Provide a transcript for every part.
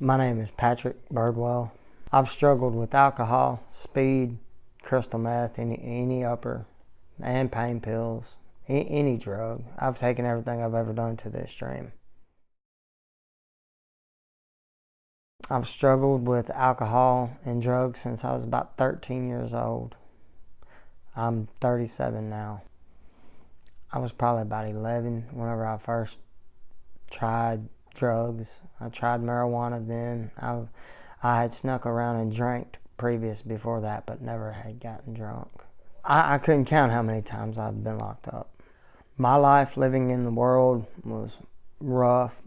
My name is Patrick Birwell. I've struggled with alcohol, speed, crystal meth, any upper, and pain pills, any drug. I've taken everything I've ever done to the extreme. I've struggled with alcohol and drugs since I was about 13 years old. I'm 37 now. I was probably about 11 whenever I first tried drugs. I tried marijuana then. I had snuck around and drank previous before that, but never had gotten drunk. I couldn't count how many times I've been locked up. My life living in the world was rough,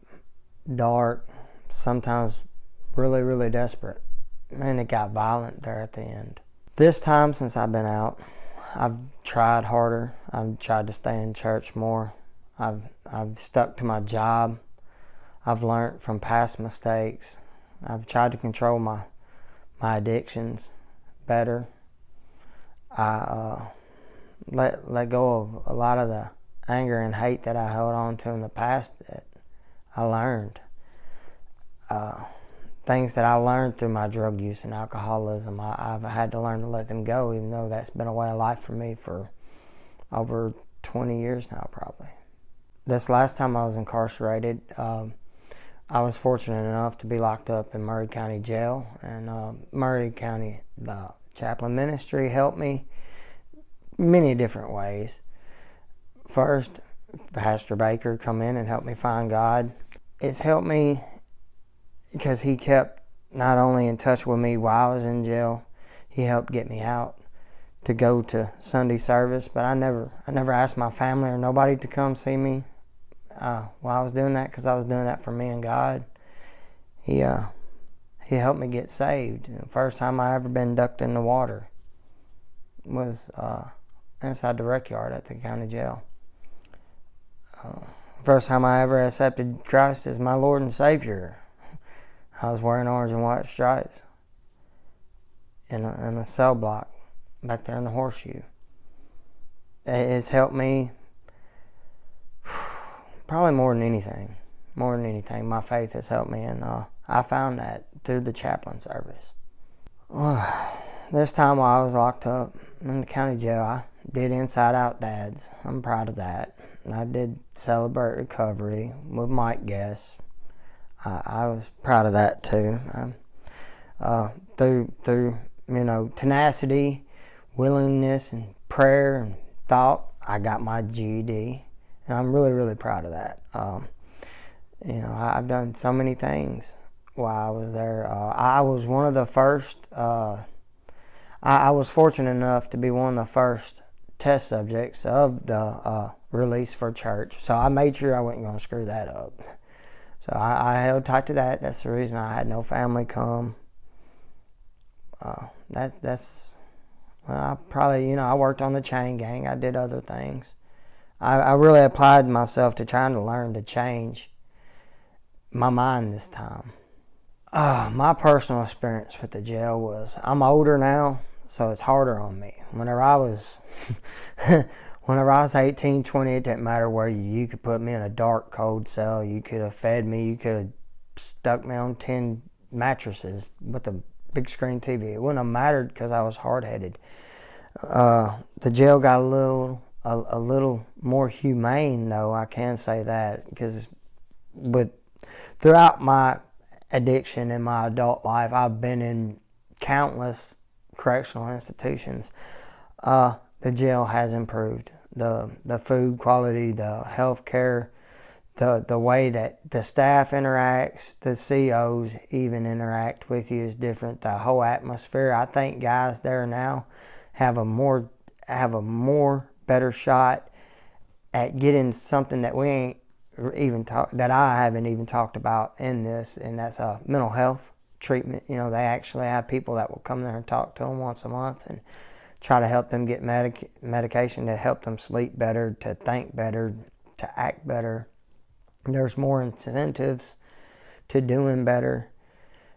dark, sometimes really, really desperate. And it got violent there at the end. This time since I've been out, I've tried harder. I've tried to stay in church more. I've stuck to my job. I've learned from past mistakes. I've tried to control my addictions better. I let go of a lot of the anger and hate that I held on to in the past that I learned. Things that I learned through my drug use and alcoholism, I've had to learn to let them go, even though that's been a way of life for me for over 20 years now, probably. This last time I was incarcerated, I was fortunate enough to be locked up in Murray County Jail, and Murray County chaplain ministry helped me many different ways. First, Pastor Baker come in and helped me find God. It's helped me because he kept not only in touch with me while I was in jail, he helped get me out to go to Sunday service, but I never asked my family or nobody to come see me while I was doing that, because I was doing that for me and God. He helped me get saved. The first time I ever been ducked in the water was inside the rec yard at the county jail. First time I ever accepted Christ as my Lord and Savior, I was wearing orange and white stripes in a cell block back there in the Horseshoe. It's helped me probably more than anything. My faith has helped me, and I found that through the chaplain service. This time while I was locked up in the county jail, I did Inside Out Dads. I'm proud of that. And I did Celebrate Recovery with Mike Guess. I was proud of that too. Through tenacity, willingness, and prayer and thought, I got my GED, and I'm really, really proud of that. I've done so many things while I was there. I was one of the first. I was fortunate enough to be one of the first test subjects of the release for church, so I made sure I wasn't going to screw that up. So I held tight to that. That's the reason I had no family come. I worked on the chain gang. I did other things. I really applied myself to trying to learn to change my mind this time. My personal experience with the jail was, I'm older now, so it's harder on me. Whenever I was 18, 20, it didn't matter where you could put me in a dark, cold cell. You could have fed me. You could have stuck me on 10 mattresses with a big screen TV. It wouldn't have mattered because I was hard-headed. The jail got a little more humane, though, I can say that, because throughout my addiction in my adult life, I've been in countless correctional institutions. The jail has improved. The food quality, the health care, the way that the staff interacts, the COs even interact with you is different. The whole atmosphere. I think guys there now have a more better shot at getting something that we ain't even that I haven't even talked about in this, and that's a mental health treatment. They actually have people that will come there and talk to them once a month and try to help them get medication to help them sleep better, to think better, to act better. There's more incentives to doing better.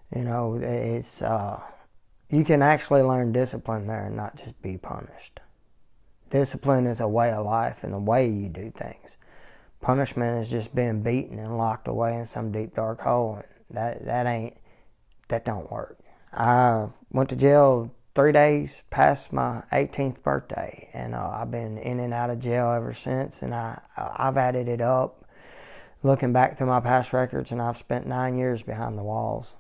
It's you can actually learn discipline there and not just be punished. Discipline is a way of life and the way you do things. Punishment is just being beaten and locked away in some deep dark hole. That ain't that don't work. I went to jail 3 days past my 18th birthday, and I've been in and out of jail ever since, and I've added it up looking back through my past records, and I've spent 9 years behind the walls.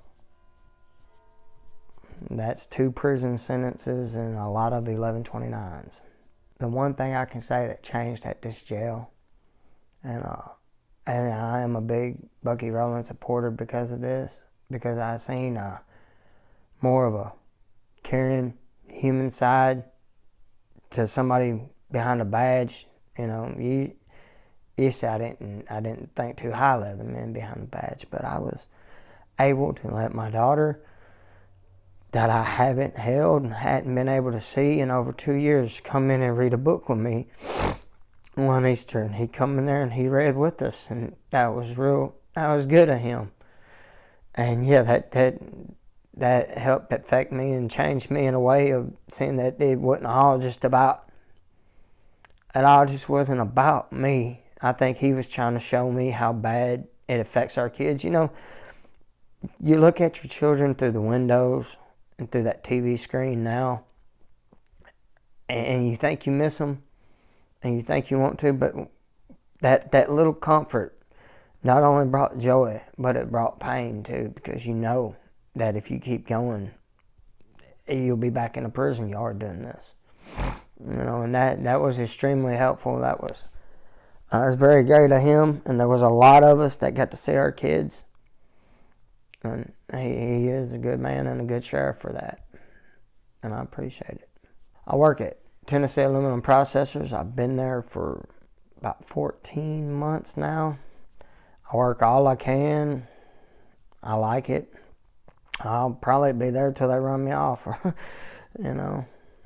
That's 2 prison sentences and a lot of 1129s. The one thing I can say that changed at this jail, and I am a big Bucky Rowland supporter because of this, because I seen more of a caring human side to somebody behind a badge. You know, used to I didn't think too highly of the men behind the badge, but I was able to let my daughter, that I haven't held and hadn't been able to see in over 2 years, come in and read a book with me one Easter, and he come in there and he read with us, and that was good of him. And yeah, that helped affect me and change me in a way of seeing that it wasn't all just about, it all just wasn't about me. I think he was trying to show me how bad it affects our kids. You know, you look at your children through the windows and through that TV screen now, and you think you miss them, and you think you want to, but that little comfort not only brought joy, but it brought pain too, because you know that if you keep going, you'll be back in a prison yard doing this. You know, and that was extremely helpful. That was very great of him, and there was a lot of us that got to see our kids. And he is a good man and a good sheriff for that, and I appreciate it. I work at Tennessee Aluminum Processors. I've been there for about 14 months now. I work all I can. I like it. I'll probably be there till they run me off. You know,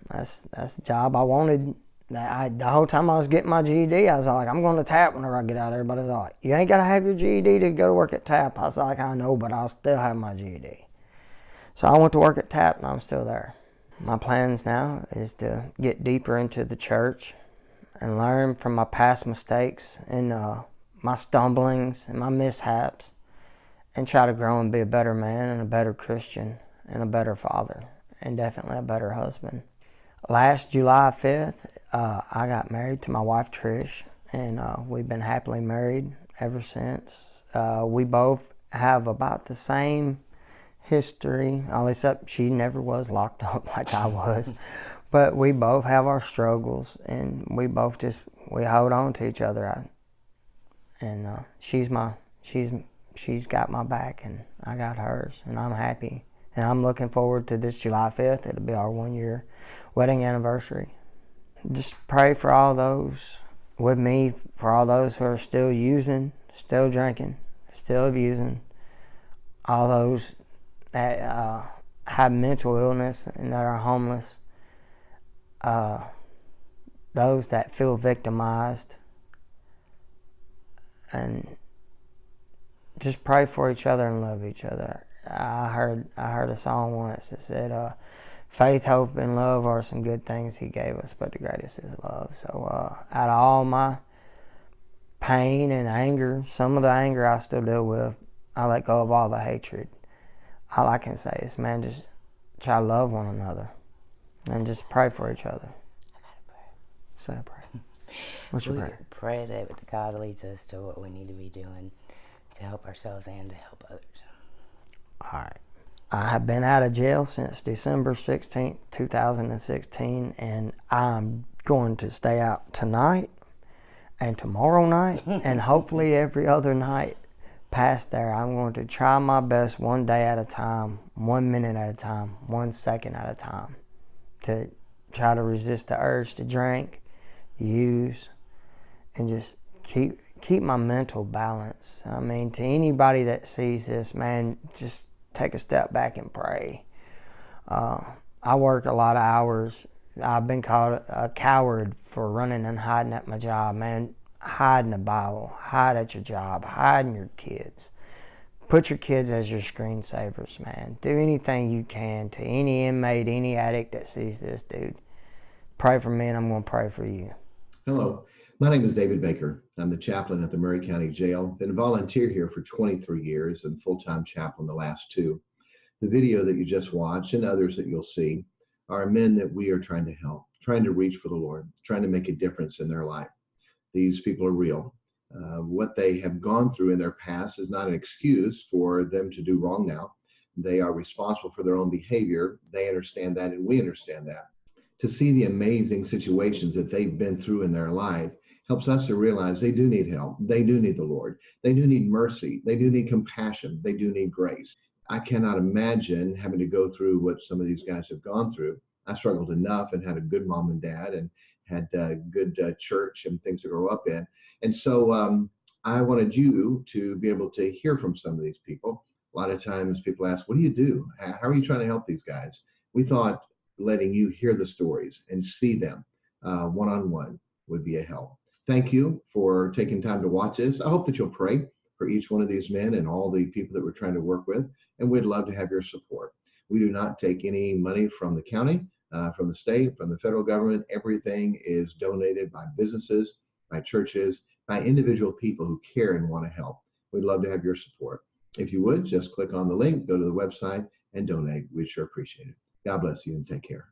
that's the job I wanted. The whole time I was getting my GED, I was like, I'm going to TAP whenever I get out. Everybody's like, you ain't got to have your GED to go to work at TAP. I was like, I know, but I'll still have my GED. So I went to work at TAP, and I'm still there. My plans now is to get deeper into the church and learn from my past mistakes and my stumblings and my mishaps, and try to grow and be a better man and a better Christian and a better father and definitely a better husband. Last July 5th, I got married to my wife Trish, and we've been happily married ever since. We both have about the same history, all except she never was locked up like I was. But we both have our struggles, and we both we hold on to each other. She's got my back, and I got hers, and I'm happy. And I'm looking forward to this July 5th. It'll be our 1-year wedding anniversary. Just pray for all those with me, for all those who are still using, still drinking, still abusing, all those that have mental illness and that are homeless, those that feel victimized, and just pray for each other and love each other. I heard a song once that said, faith, hope, and love are some good things he gave us, but the greatest is love. So out of all my pain and anger, some of the anger I still deal with, I let go of all the hatred. All I can say is, man, just try to love one another and just pray for each other. I got a prayer. Say a prayer. What's your prayer? Pray that God leads us to what we need to be doing to help ourselves and to help others. All right. I have been out of jail since December 16th, 2016, and I'm going to stay out tonight and tomorrow night and hopefully every other night past there. I'm going to try my best, one day at a time, 1 minute at a time, 1 second at a time, to try to resist the urge to drink, use, and just keep my mental balance. I mean, to anybody that sees this, man, just take a step back and pray. I work a lot of hours. I've been called a coward for running and hiding at my job, man. Hide in the Bible, hide at your job, hide in your kids. Put your kids as your screensavers, man. Do anything you can to any inmate, any addict that sees this, dude. Pray for me, and I'm going to pray for you. Hello, my name is David Baker. I'm the chaplain at the Murray County Jail. Been a volunteer here for 23 years and full-time chaplain the last 2. The video that you just watched and others that you'll see are men that we are trying to help, trying to reach for the Lord, trying to make a difference in their life. These people are real. What they have gone through in their past is not an excuse for them to do wrong now. They are responsible for their own behavior. They understand that, and we understand that. To see the amazing situations that they've been through in their life helps us to realize they do need help. They do need the Lord. They do need mercy. They do need compassion. They do need grace. I cannot imagine having to go through what some of these guys have gone through. I struggled enough and had a good mom and dad and had good church and things to grow up in. And so I wanted you to be able to hear from some of these people. A lot of times people ask, what do you do? How are you trying to help these guys? We thought letting you hear the stories and see them one-on-one would be a help. Thank you for taking time to watch this. I hope that you'll pray for each one of these men and all the people that we're trying to work with, and we'd love to have your support. We do not take any money from the county, from the state, from the federal government. Everything is donated by businesses, by churches, by individual people who care and want to help. We'd love to have your support. If you would, just click on the link, go to the website, and donate. We'd sure appreciate it. God bless you and take care.